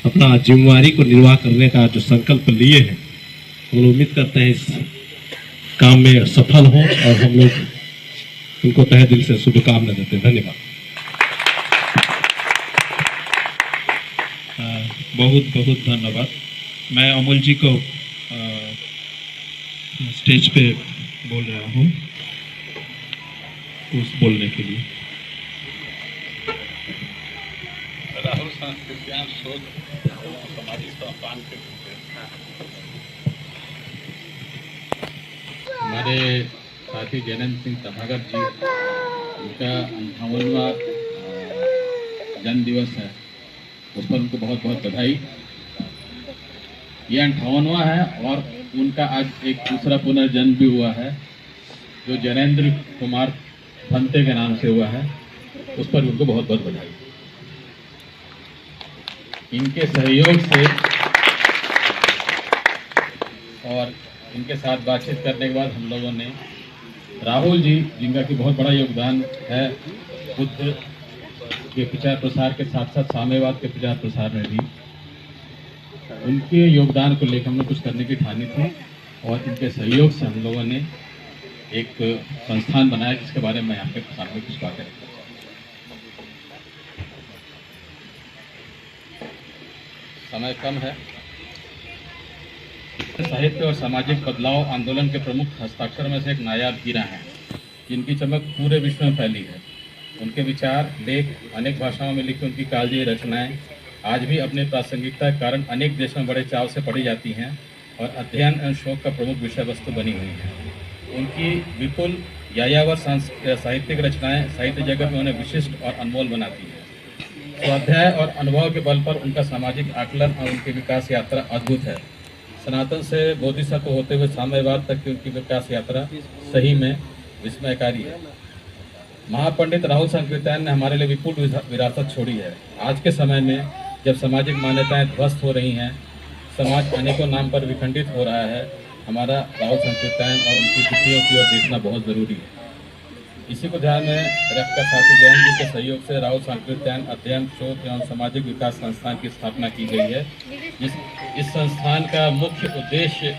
अपना जिम्मेवारी को निर्वाह करने का जो संकल्प लिए हैं, हम लोग उम्मीद करते हैं इस काम में सफल हों और हम लोग उनको तहे दिल से शुभकामना देते हैं। धन्यवाद। बहुत बहुत धन्यवाद। मैं अमोल जी को स्टेज पे बोल रहा हूँ उस बोलने के लिए। राहुल सांस्कृतिक शोध सामाजिक संस्थान के हमारे साथी जैनंद सिंह सभागर जी, उनका 58वां जन्म दिवस है, उस पर उनको बहुत बहुत बधाई। ये 58वां है और उनका आज एक दूसरा पुनर्जन्म भी हुआ है जो जैनेन्द्र कुमार भंते के नाम से हुआ है, उस पर उनको बहुत बहुत बधाई। इनके सहयोग से और इनके साथ बातचीत करने के बाद हम लोगों ने राहुल जी, जिनका कि बहुत बड़ा योगदान है बुद्ध के प्रचार प्रसार के साथ साथ साम्यवाद के प्रचार प्रसार में भी, उनके योगदान को लेकर हमने कुछ करने की ठानी थी और इनके सहयोग से हम लोगों ने एक संस्थान बनाया जिसके बारे में आपके सामने कुछ बातें रखना चाहता हूँ। समय कम है। साहित्य और सामाजिक बदलाव आंदोलन के प्रमुख हस्ताक्षर में से एक नायाब हीरा है, जिनकी चमक पूरे विश्व में फैली है। उनके विचार, लेख, अनेक भाषाओं में लिखी उनकी कालजयी रचनाएं आज भी अपनी प्रासंगिकता के कारण अनेक देशों में बड़े चाव से पढ़ी जाती हैं और अध्ययन एवं शोध का प्रमुख विषय वस्तु बनी हुई है। उनकी विपुल यायावर साहित्यिक रचनाएं साहित्य जगत में उन्हें विशिष्ट और अनमोल बनाती हैं। स्वाध्याय और अनुभव के बल पर उनका सामाजिक आकलन और उनकी विकास यात्रा अद्भुत है। सनातन से बोधिसत्व होते हुए साम्यवाद तक की उनकी विकास यात्रा सही में विस्मयकारी है। महापंडित राहुल सांकृत्यायन ने हमारे लिए विपुल विरासत छोड़ी है। आज के समय में जब सामाजिक मान्यताएं ध्वस्त हो रही हैं, समाज अनेकों नाम पर विखंडित हो रहा है, हमारा राहुल सांकृत्यायन और उनकी कृतियों की ओर देखना बहुत ज़रूरी है। इसी को ध्यान में रखकर साथी जैन जी के सहयोग से राहुल सांकृत्यायन अध्ययन, शोध एवं सामाजिक विकास संस्थान की स्थापना की गई है। इस संस्थान का मुख्य उद्देश्य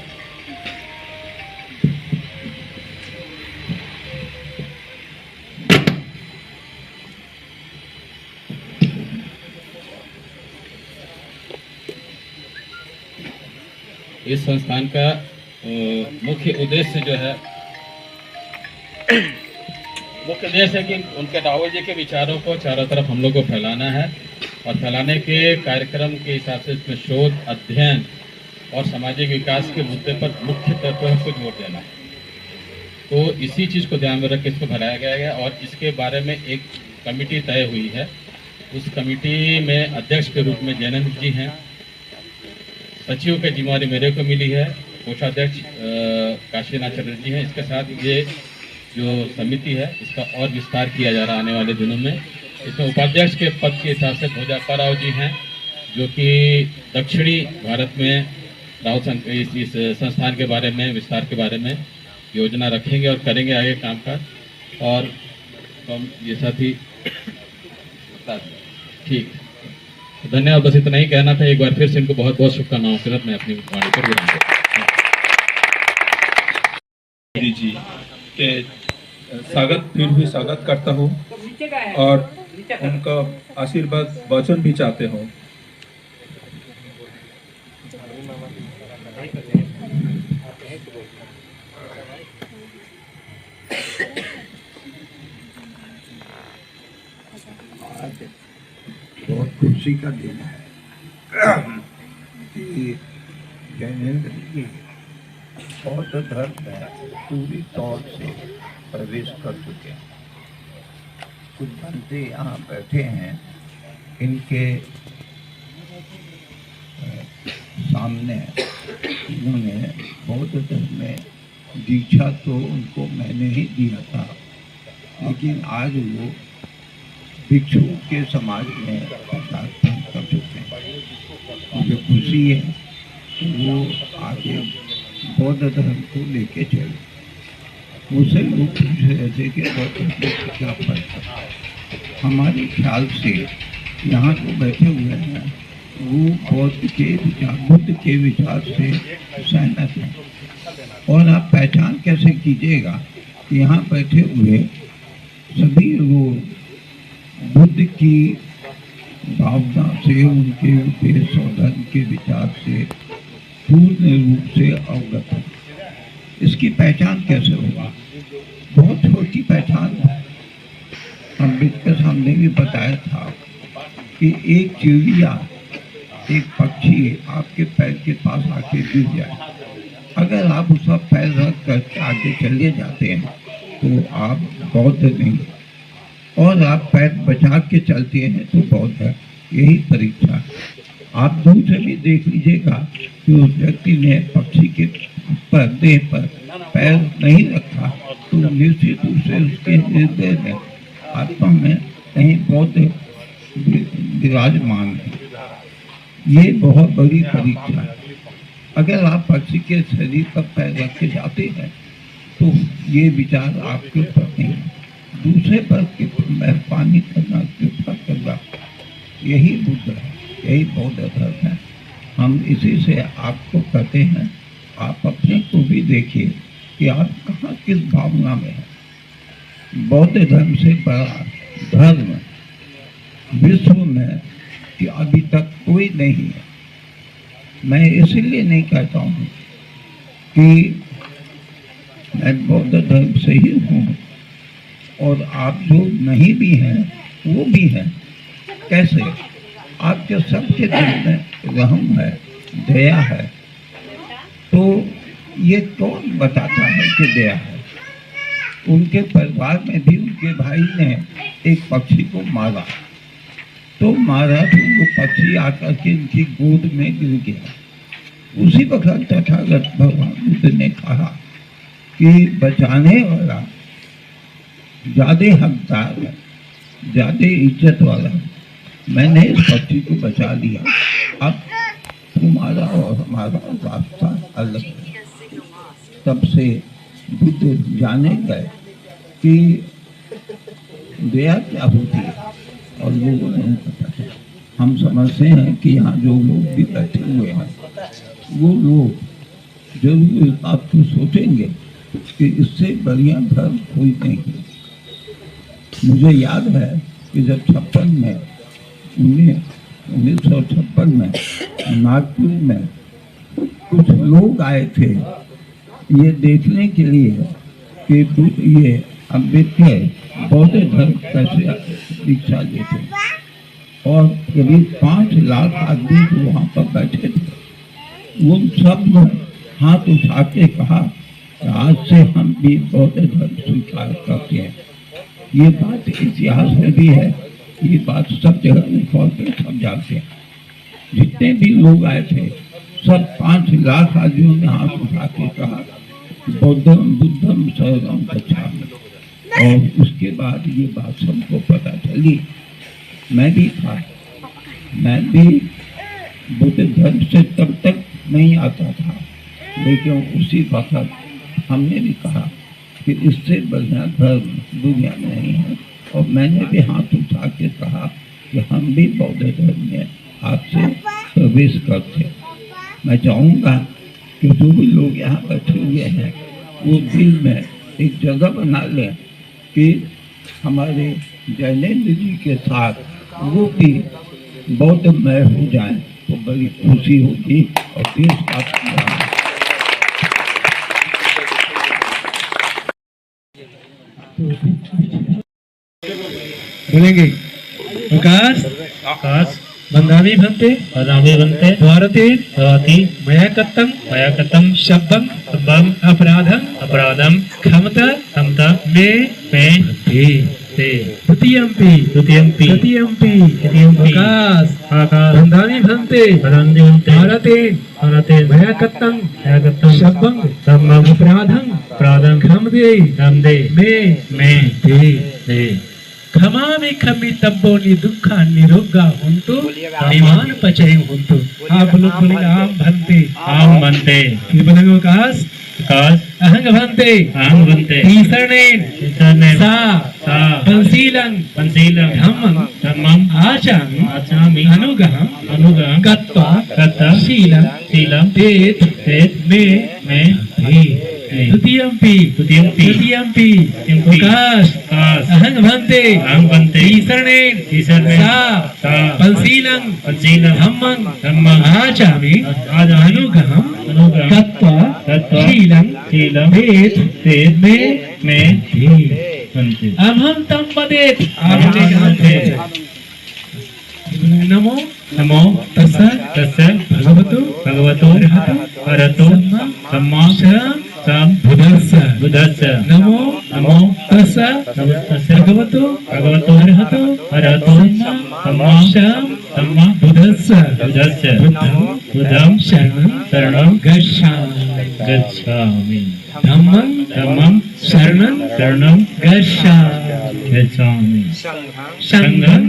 मुख्य उद्देश्य जो है मुख्य उद्देश्य है कि उनके राहुल जी के विचारों को चारों तरफ हम लोग को फैलाना है और फैलाने के कार्यक्रम के हिसाब से इसमें शोध, अध्ययन और सामाजिक विकास के मुद्दे पर मुख्य तत्वों को जोर देना है। तो इसी चीज़ को ध्यान में रख के इसको फैलाया गया है और इसके बारे में एक कमेटी तय हुई है। उस कमेटी में अध्यक्ष के रूप में जैनंद जी हैं, सचिव की जिम्मेदारी मेरे को मिली है, कोषाध्यक्ष काशीनाथ चटर्जी हैं। इसके साथ ये जो समिति है इसका और विस्तार किया जा रहा है आने वाले दिनों में। इसमें उपाध्यक्ष के पद के हिसाब से भोजाप्पा राव जी हैं, जो कि दक्षिणी भारत में राहुल इस संस्थान के बारे में, विस्तार के बारे में योजना रखेंगे और करेंगे आगे काम काज। और ये साथी ठीक, धन्यवाद। बस इतना ही कहना था। एक बार फिर से इनको बहुत बहुत शुभकामनाओं के साथ मैं अपनी वाणी पर विराम देता हूं। जी के स्वागत फिर भी स्वागत करता हूँ और उनका आशीर्वाद वचन भी चाहते हो। बहुत खुशी का दिन है कि जैनेन्द्र जी बौद्ध धर्म में पूरी तौर से प्रवेश कर चुके हैं। कुछ बंदे यहाँ बैठे हैं, इनके सामने इन्होंने बौद्ध धर्म में दीक्षा तो उनको मैंने ही दिया था, लेकिन आज वो भिक्षु के समाज में पदार्पण कर चुके हैं। मुझे खुशी है कि वो आगे बौद्ध धर्म को लेके चले। मुझसे लोग पूछ रहे थे कि बौद्ध धर्म से क्या फर्क है। हमारे ख्याल से यहाँ जो बैठे हुए हैं वो बुद्ध के विचार से सहमत है। और आप पहचान कैसे कीजिएगा कि यहाँ बैठे हुए सभी लोग बुद्ध की भावना से, उनके उद्देश्य और धर्म के विचार से पूर्ण रूप से अवगत है। इसकी पहचान कैसे होगी? बहुत छोटी पहचान है। अम्बेडकर साहब ने भी बताया था कि एक चिड़िया, एक पक्षी आपके पैर के पास आके गिर जाए, अगर आप उसका पैर रख कर आगे चले जाते हैं तो आप बौद्ध नहीं, और आप पैर बचा के चलते हैं तो बौद्ध है। यही परीक्षा। आप दूर से भी देख लीजिएगा कि उस व्यक्ति ने पक्षी के देह पर पैर नहीं रखा तो निश्चित रूप से उसके हृदय में, आत्मा में कहीं बौद्ध विराजमान है। ये बहुत बड़ी परीक्षा है। अगर आप पक्षी के शरीर पर पैर रख के जाते हैं तो ये विचार आपके ऊपर नहीं है। दूसरे पर मेहरबानी करना, कृपा करना, यही बुद्ध है, यही बौद्ध धर्म है। हम इसी से आपको कहते हैं, आप अपने को भी देखिए कि आप कहाँ किस भावना में हैं। बौद्ध धर्म से बड़ा धर्म विश्व में कि अभी तक कोई नहीं है। मैं इसलिए नहीं कहता हूँ कि मैं बौद्ध धर्म से ही हूँ और आप जो नहीं भी हैं वो भी हैं। कैसे? आपके सबके दिल में रहम है, दया है, तो ये कौन बताता है कि दया है? उनके परिवार में भी उनके भाई ने एक पक्षी को मारा तो वो पक्षी आकर के उनकी गोद में गिर गया। उसी वक्त तथागत भगवान बुद्ध ने कहा कि बचाने वाला ज्यादा हकदार है, ज्यादा इज्जत वाला है। मैंने इस पक्षी को बचा लिया, अब तुम्हारा और हमारा रास्ता अलग है। तब से बुद्ध जाने गए कि दया क्या होती है और लोगों ने नहीं पता था। हम समझते हैं कि यहाँ जो लोग भी बैठे हुए हैं वो लोग जरूर इस बात को सोचेंगे कि इससे बढ़िया धर्म कोई नहीं है। मुझे याद है कि जब 1956 में नागपुर में कुछ लोग आए थे ये देखने के लिए कि ये अम्बेडकर बौद्ध धर्म कैसे दीक्षा लेते, और करीब 5 लाख आदमी जो वहाँ पर बैठे थे वो सब लोग हाथ उठा के कहा आज से हम भी बौद्ध धर्म स्वीकार करते हैं। ये बात इतिहास में भी है, ये बात सब जगह रिकॉर्ड पे सब जानते हैं। जितने भी लोग आए थे सब 5 लाख आदमियों ने हाथ उठा के कहा बुद्धम शरणम गच्छामि। और उसके बाद ये बात सबको पता चली। मैं भी था, मैं भी बुद्ध धर्म से तब तक नहीं आता था, लेकिन उसी वक्त हमने भी कहा कि इससे बढ़िया धर्म दुनिया में नहीं है, और मैंने भी हाथ उठा के कहा कि हम भी बौद्ध धर्म में आपसे प्रवेश करते। मैं चाहूँगा कि जो भी लोग यहाँ बैठे हुए हैं वो दिल में एक जगह बना लें कि हमारे जैनेन्द्र जी के साथ वो भी बौद्धमय हो जाए तो बड़ी खुशी होगी और देश का बोलेंगे आकाश बंधावी भंते भारते मया कत्तम शब्दम अपराधम क्षमता में द्वितीयम्पि आकाश बंधावी भंते भारते मया कत्तम शब्दम अपराधम क्षमते में खमामि खमी तब्बोनि दुखा निरोगा हुंतु निमान पचय हुंतु। आप लोग बोलेंगे आम भंते फिर बोलेंगे आकाश काश अहंग भन्ते अहं वन्ते ईशरणेन ईशरणेन सा सा पंसीलं पंसीलं धम्मं धम्मम् आचामि आचामि अनुगहं अनुगहं गत्वा गत्वा शीलं शीलं तेत तेत मे मे हि मे द्वितीयंपि द्वितीयंपि काश काश अहंग भन्ते अहं वन्ते ईशरणेन ईशरणेन सा सा पंसीलं पंसीलं धम्मं धम्मम् आचामि आचामि अनुगहं अनुगहं गत्वा गत्वा शीलं शीलं तेत तेत मे मे हि वन्ते अहं तं वदेत् नमो नमो तस्य तस्य भगवतो भगवतो अरहतो सम्मा सं बुद्धस्य बुद्धस्य नमो नमो तस्य तस्य भगवतो भगवतो अरहतो सम्मा सम्मा बुद्धस्य बुद्धस्य बुद्धं बुद्धं शरणं शरणं गच्छामि गच्छामि धम्मं धम्मं शरणं शरणं गच्छामि गच्छामि संघं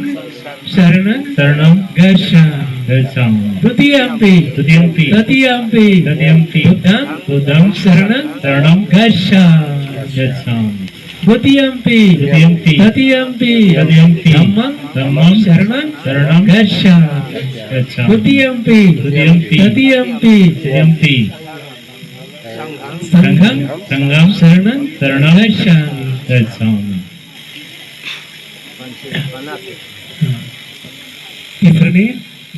शरणं शरणं गच्छामि गच्छामि द्वितीयंपि तृतीयंपि तृतीयंपि तृतीयंपि बुद्धं बुद्धं शरणं शरणं गच्छामि गच्छामि द्वितीयंपि तृतीयंपि तृतीयंपि तृतीयंपि धम्मं धम्मं शरणं शरणं गच्छामि गच्छामि द्वितीयंपि तृतीयंपि तृतीयंपि तृतीयंपि संघं संगम शरणं शरणं गच्छामि गच्छामि तीसरे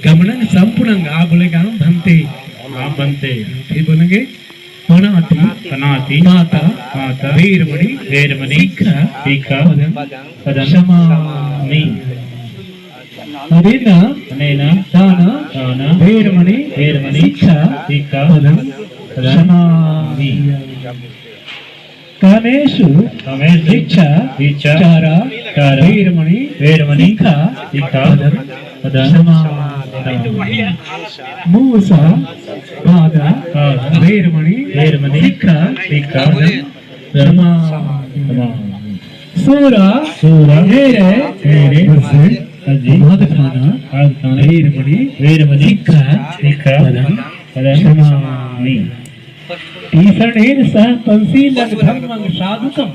गमनं संपूर्ण आ बोलेगा हम भंते आप बनते फिर बोलेंगे पनाति पनाति माता माता वीरमणि वेरमणि शिखा शिखा पदं पदं क्षमामि अनेन अनेन दान दान वीरमणि वेरमणि शिक्षा शिखा पदं पदं क्षमामि कामेषु कामेषु इच्छा इच्छा चारा चारा वीरमणि वेरमणि शिखा शिखा पदं पदं क्षमामि मूसा बाधा बाधा वीरमणि वेरमणि शिखा शिखा पदं क्षमामि क्षमामि सूरा सूरा मेरे मेरे मुझसे अजी मद खाना आस्थान वीरमणि वेरमणि शिखा शिखा पदं पदं क्षमामि ईशरणेन सह पंसीलं धम्मं साधुकं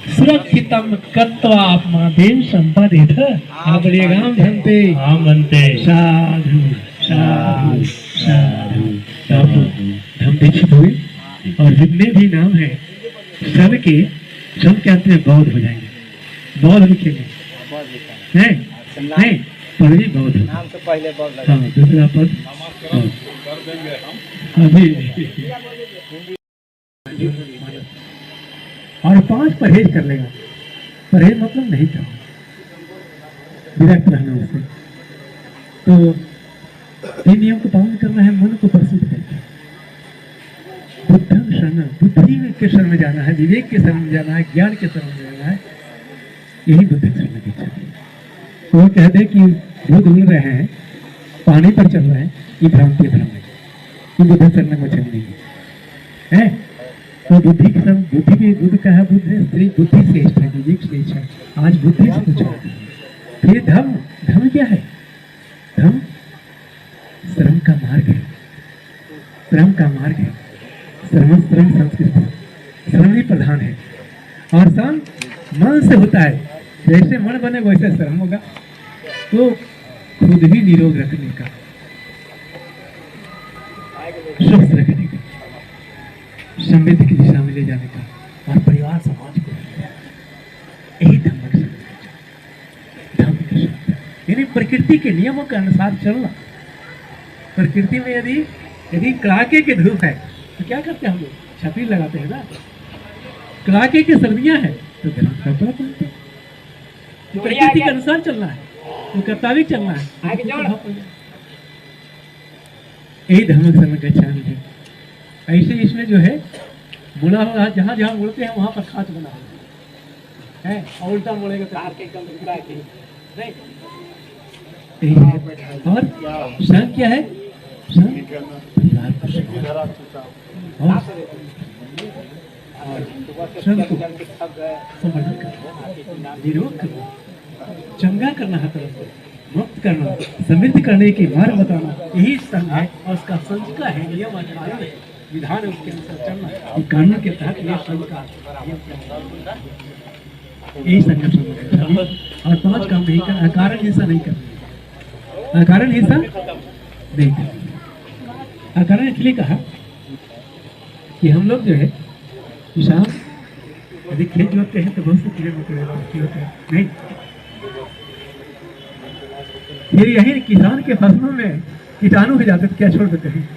सुरक्षितं कत्वा आत्मादेव संपादित आबलेगाम धन्ते आम बनते साधु साधु साधु साधु धम दीक्षित हुए और जितने भी नाम है सबके सब के अंत में बौद्ध हो जाएंगे बौद्ध लिखेंगे हैं नहीं पर भी बौद्ध नाम तो पहले बौद्ध हाँ दूसरा पद अभी और 5 परहेज कर लेगा परहेज मतलब नहीं था विरक्त रहना उससे तो इन नियम को पालन करना है मन को प्रसिद्ध करके बुद्धं शरण बुद्धि के शरण में जाना है विवेक के शरण में जाना है ज्ञान के शरण में जाना है यही बुद्ध शरण की इच्छा है वो कहते हैं कि दूध उड़ रहे हैं पानी पर चल रहे हैं ये भ्रांति भ्रम है ये बुद्ध शरण में चल नहीं है तो बुद्धि के सब बुद्धि भी बुद्ध का है बुद्ध है स्त्री बुद्धि श्रेष्ठ है विवेक श्रेष्ठ है आज बुद्धि से पूछा फिर धर्म धर्म क्या है धर्म श्रम का मार्ग है श्रम का मार्ग है श्रम श्रम संस्कृत श्रम ही प्रधान है और श्रम मन से होता है जैसे मन बने वैसे श्रम होगा तो खुद भी निरोग रखने का स्वस्थ रखने का समृद्धि की दिशा में ले जाने का और परिवार समाज को यही धर्म के शब्द यानी प्रकृति के नियमों के अनुसार चलना प्रकृति में यदि कड़ाके की धूप है तो क्या करते हैं हम लोग छतरी लगाते हैं ना कड़ाके की सर्दियां हैं तो गर्म कपड़ा पहनते हैं तो प्रकृति के अनुसार चलना है तो कर्तव्य चलना है यही धर्म शरण गच्छामि है ऐसे इसमें जो है मुड़ा हुआ जहाँ जहाँ मुड़ते हैं वहाँ पर खाच बना हुआ है और उल्टा मुड़ेगा तो नहीं और संघ क्या है संघ को समर्थन करना निरोध करना चंगा करना है तरफ मुक्त करना समृद्ध करने की मार्ग बताना यही संघ है और उसका संघ का है नियम आचरण है विधान है उसके अनुसार चलना है। ये कानून के तहत ये संघ का यही संगठन है। और 5 काम नहीं करना, अकारण हिंसा नहीं करना, अकारण हिंसा नहीं करना। अकारण इसलिए कहा कि हम लोग जो है किसान यदि खेत जोतते हैं तो बहुत से कीड़े मकोड़े होते हैं नहीं, फिर यही किसान के फसलों में कीटाणु हो जाते तो क्या छोड़ देते हैं,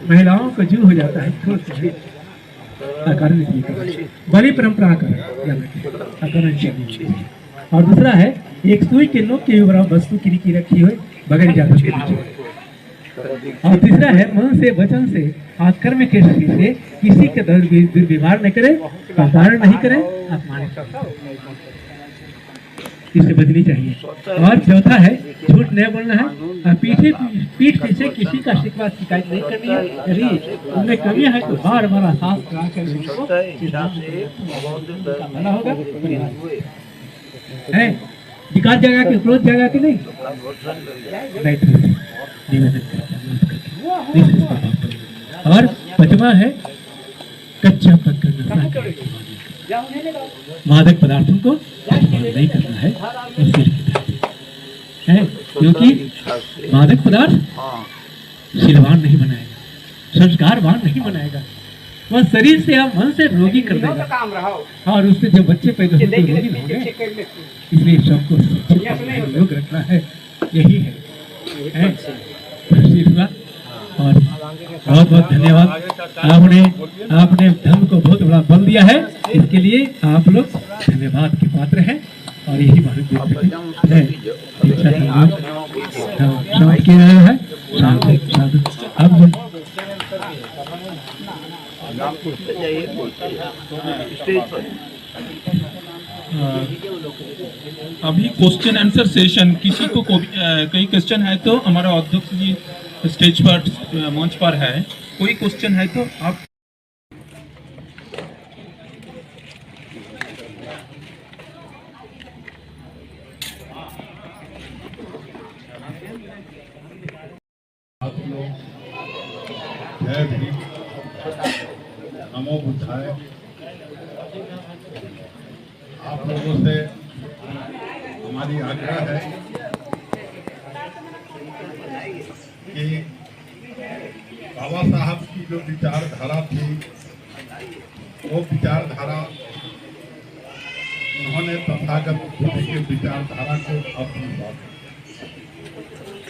महिलाओं का जीव हो जाता है, छोड़ते हैं। अकारण इसलिए कहा, बड़ी परंपरा का अकारण। और दूसरा है एक सुई के नोक के बराबर वस्तु की रखी हुई बगैर इजाजत के नीचे। और तीसरा है मन से वचन से आक्रमण के शरीर से किसी के दुर्व्यवहार न करे, अपमान नहीं करे, अपमानित इससे बचनी चाहिए। और चौथा है झूठ नहीं बोलना है और पीठ पीछे किसी का शिकवा शिकायत नहीं करनी है। यदि उनमें कमियां है तो बार बार साफ करा कर भला होगा है। विकास जगह के क्रोध जगह के नहीं और 5वां है कच्चा पक्का नशा, मादक पदार्थों को इस्तेमाल नहीं करना है है, क्योंकि मादक पदार्थ शीलवान नहीं बनाएगा, संस्कारवान नहीं बनाएगा, वह शरीर से या मन से रोगी कर देगा। और उससे जो बच्चे पैदा होते हैं रोगी होंगे। इसलिए सबको योग रखना है, यही है। और बहुत बहुत धन्यवाद, आपने धर्म को बहुत बड़ा बल दिया है, इसके लिए आप लोग धन्यवाद के पात्र हैं। और यही भारत है समाप्त किया गया है। अब अभी क्वेश्चन आंसर सेशन, किसी को कोई क्वेश्चन है तो हमारा अध्यक्ष जी स्टेज पर मंच पर है, कोई क्वेश्चन है तो आप जय भीम, नमो बुद्धाय। आप लोगों से हमारी आग्रह है कि बाबा साहब की जो विचारधारा थी वो विचारधारा उन्होंने तथागत बुद्ध की विचारधारा को अपनाया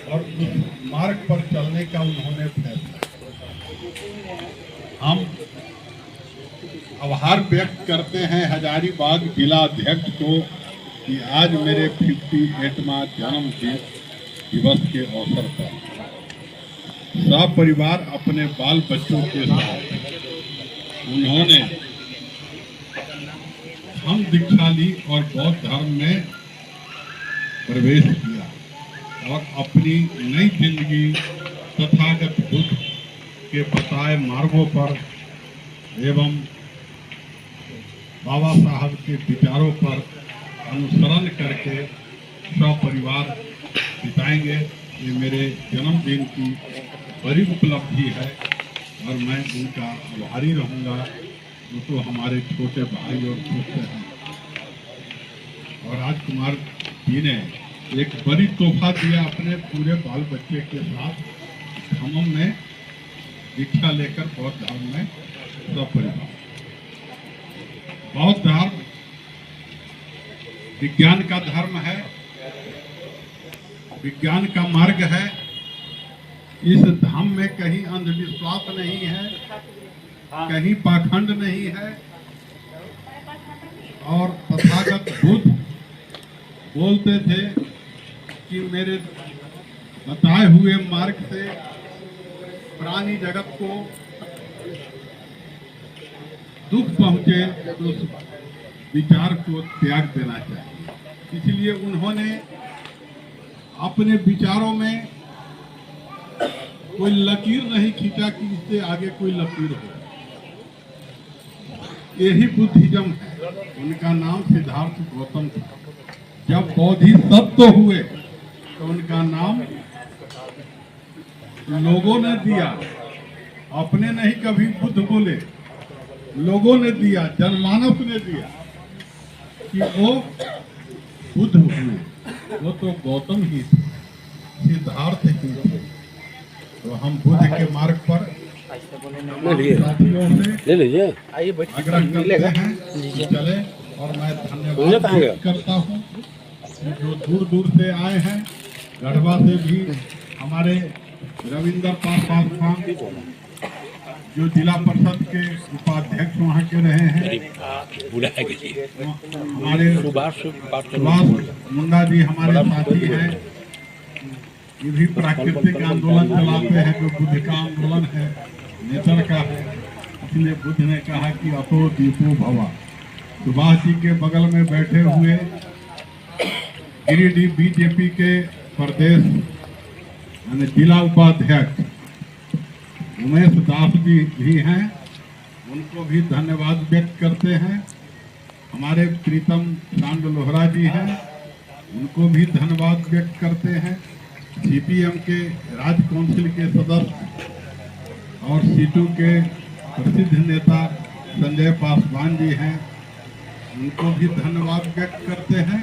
और उस मार्ग पर चलने का उन्होंने फैसला। हम आभार व्यक्त करते हैं हजारीबाग जिला अध्यक्ष को कि आज मेरे 58वां जन्मदिन दिवस के अवसर पर सपरिवार अपने बाल बच्चों के साथ उन्होंने हम दीक्षा ली और बौद्ध धर्म में प्रवेश किया और अपनी नई जिंदगी तथागत बुद्ध के बताए मार्गों पर एवं बाबा साहब के विचारों पर अनुसरण करके सपरिवार बिताएंगे। ये मेरे जन्मदिन की बड़ी उपलब्धि है और मैं उनका आभारी रहूँगा। वो तो हमारे छोटे भाई और दोस्त हैं और राजकुमार जी ने एक बड़ी तोहफा दिया अपने पूरे बाल बच्चे के साथ खम्मम में दीक्षा लेकर बौद्ध धर्म में सपरिवार। बौद्ध धर्म विज्ञान का धर्म है, विज्ञान का मार्ग है। इस धाम में कहीं अंधविश्वास नहीं है, कहीं पाखंड नहीं है। और तथागत बुद्ध बोलते थे कि मेरे बताए हुए मार्ग से प्राणी जगत को दुख पहुंचे तो उस विचार को त्याग देना चाहिए। इसलिए उन्होंने अपने विचारों में कोई लकीर नहीं खींचा कि इससे आगे कोई लकीर हो। यही बुद्धिज्म है। उनका नाम सिद्धार्थ गौतम था। जब बोधिसत्व हुए तो उनका नाम लोगों ने दिया अपने नहीं कभी बुद्ध बोले, लोगों ने दिया, जनमानस ने दिया कि वो बुद्ध हुए, वो तो गौतम ही थे, सिद्धार्थ ही थे। तो हम बुद्ध के मार्ग पर साथियों से आग्रह करते हैं कि चले। और मैं धन्यवाद व्यक्त करता हूँ जो दूर दूर से आए हैं। गढ़वा से भी हमारे रविंद्र पासवान जो जिला परिषद के उपाध्यक्ष वहाँ के रहे हैं, हमारे सुभाष मुंडा जी हमारे साथी हैं। ये भी प्राकृतिक आंदोलन चलाते हैं जो बुद्ध का आंदोलन है, नेचर का है। इसलिए बुद्ध ने कहा कि अतो दीपो भवा। सुभाष जी के बगल में बैठे हुए गिरिडीह बीजेपी के प्रदेश यानी जिला उपाध्यक्ष उमेश दास जी भी हैं, उनको भी धन्यवाद व्यक्त करते हैं। हमारे प्रीतम चांद लोहरा जी हैं, उनको भी धन्यवाद व्यक्त करते हैं। सीपीएम के राज्य काउंसिल के सदस्य और सीटू के प्रसिद्ध नेता संजय पासवान जी हैं, उनको भी धन्यवाद व्यक्त करते हैं।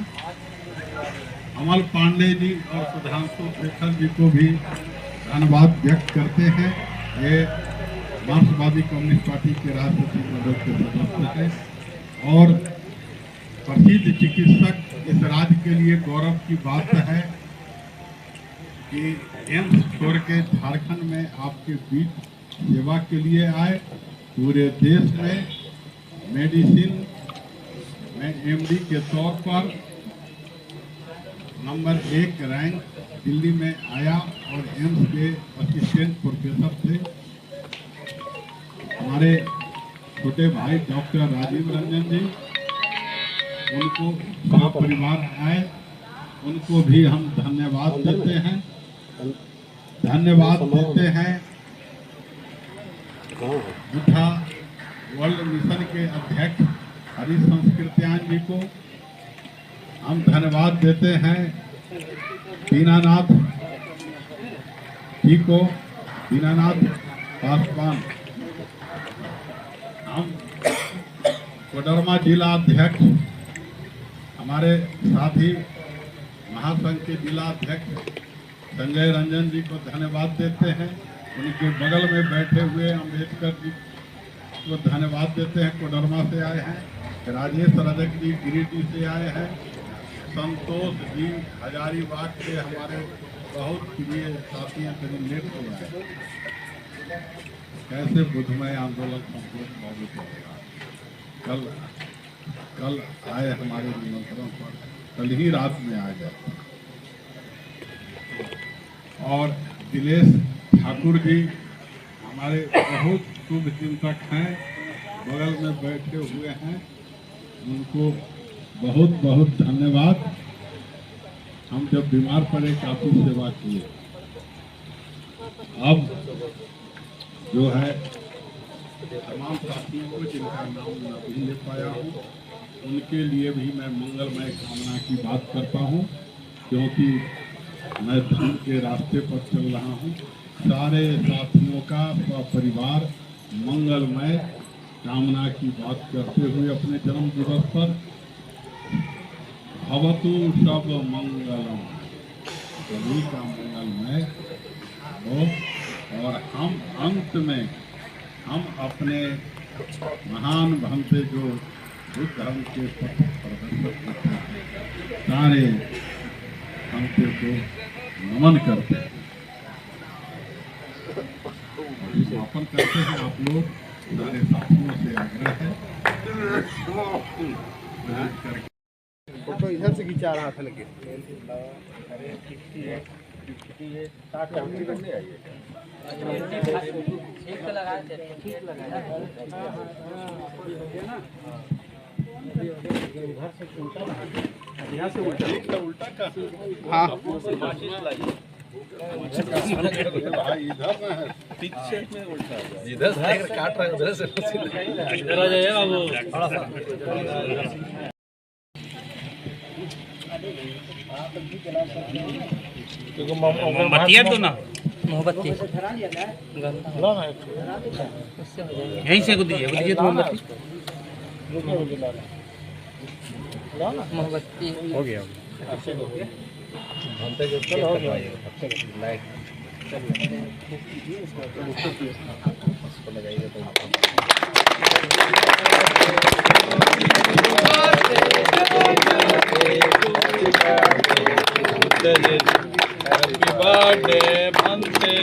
अमल पांडे जी और सुधांशु शेखर जी को भी धन्यवाद व्यक्त करते हैं। ये मार्क्सवादी कम्युनिस्ट पार्टी के राष्ट्रीय मंडल के सदस्य हैं और प्रसिद्ध चिकित्सक। इस राज्य के लिए गौरव की बात है कि एम्स छोड़ के झारखंड में आपके बीच सेवा के लिए आए। पूरे देश में मेडिसिन में एमडी के तौर पर नंबर 1 रैंक दिल्ली में आया और एम्स के असिस्टेंट प्रोफेसर थे। हमारे छोटे भाई डॉक्टर राजीव रंजन जी, उनको परिवार आए, उनको भी हम धन्यवाद देते हैं। धन्यवाद देते हैं बुद्धा वर्ल्ड मिशन के अध्यक्ष हरीश संस्कृत्यान जी को। हम धन्यवाद देते हैं दीनानाथ जी को, दीनानाथ पासवान। हम कोडरमा जिला अध्यक्ष हमारे साथी महासंघ के जिला अध्यक्ष संजय रंजन जी को धन्यवाद देते हैं। उनके बगल में बैठे हुए अम्बेडकर जी को धन्यवाद देते हैं, कोडरमा से आए हैं। राजेश रजक जी गिरिडीह से आए हैं। संतोष जी हजारीबाग से हमारे बहुत प्रिय साथी हैं, करीब लेट हो आए। कैसे बुद्धमय आंदोलन संतोष बाबू कल आए हमारे निमंत्रण पर, कल ही रात में आ गए। और दिलेश ठाकुर जी हमारे बहुत शुभ चिंतक हैं, बगल में बैठे हुए हैं, उनको बहुत बहुत धन्यवाद। हम जब बीमार पड़े काफी सेवा किए। अब जो है तमाम साथियों को जिनका नाम नहीं ले पाया हूँ, उनके लिए भी मैं मंगलमय कामना की बात करता हूँ, क्योंकि मैं धर्म के रास्ते पर चल रहा हूँ। सारे साथियों का परिवार मंगलमय कामना की बात करते हुए अपने जन्म दिवस पर भवतु सब मंगलम, सभी का मंगलमय हो। और हम अंत में हम अपने महान भंते जो बुद्ध धर्म के पथ प्रदर्शक सारे भंते को नमन करते हैं, समापन करते हैं। आप लोग सारे साथियों से आग्रह है फोटो इधर से खिंचा रहा था लेकिन यहाँ से उल्टा का हाँ पीछे में उल्टा इधर काट रहा है, उधर से इधर आ जाएगा वो थोड़ा सा। मोमबत्ती है तो ना मोहब्बती यहीं से दीजिए तो मोहब्बती हो गया हैप्पी बर्थडे भंते